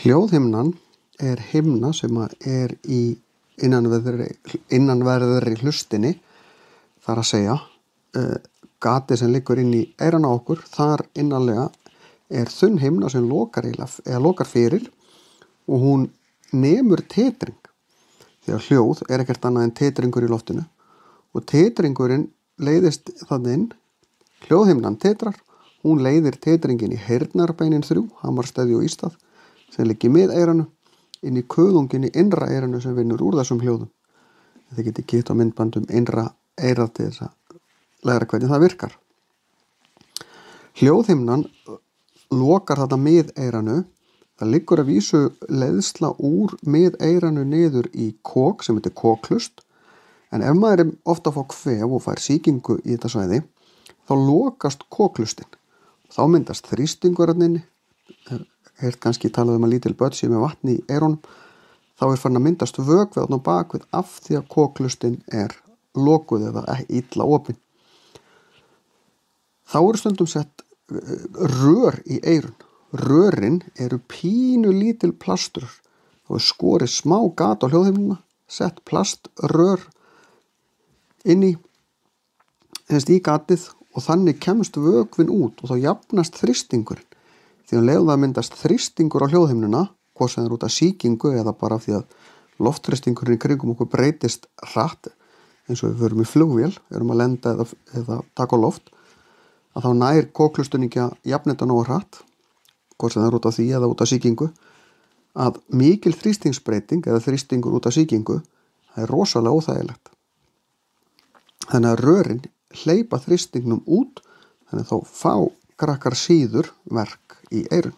Hljóðhimnan er himna sem er í innanverðri hlustinni, þar að segja gatið sem liggur inn í eyranu á okkur. Þar innanlega er þunn himna sem lokar fyrir og hún nemur titring. Því að hljóð er ekkert annað en titringur í loftinu og titringurinn leiðist þannig inn. Hljóðhimnan titrar, hún leiðir titringin í heyrnarbeinin 3, hamarstæði og ístað, sem liggi mið eyranu, inn í kuðungin í innra eyranu sem vinnur úr þessum hljóðum. Þið getið kíkt á myndbandum innra eyrað til þess að læra hvernig það virkar. Hljóðhimnan lokar þetta mið eyranu. Það liggur að vísu leiðsla úr mið eyranu niður í kok sem heitir kokhlust, en ef maður er ofta að fá kvef og fær sýkingu í þetta svæði, þá lokast koklustin. Þá myndast þrýstingur þarna inni. Heyrt kannski talað að lítil börn séu með vatni í eyrunum. Þá er farin að myndast vökvi þarna á bakvið af því að koklustin er lokuð eða illa opin. Þá eru stundum sett rör í eyrun. Rörin eru pínu lítil plaströr. Þá er skorið smá gat á hljóðhimnuna, sett plaströr inn í gatið og þannig kemst vökvin út og þá jafnast þrýstingurinn. Því að leið það myndast þrýstingur á hljóðhimnuna, hvort sem er út af sýkingu eða bara því að loftþrýstingurinn í kringum okkur breytist hratt, eins og við förum í flugvél, erum að lenda eða taka á loft, að þá nær kokhlustun ekki að jafna þetta nógu hratt, hvort sem er út af því eða út af sýkingu, að mikil þrýstingsbreyting eða þrýstingur út af sýkingu, það er rosalega óþægilegt. Þannig að rörin hleypa þrýstingnum út, þannig að þá fá krakkar síður verk í eyrun.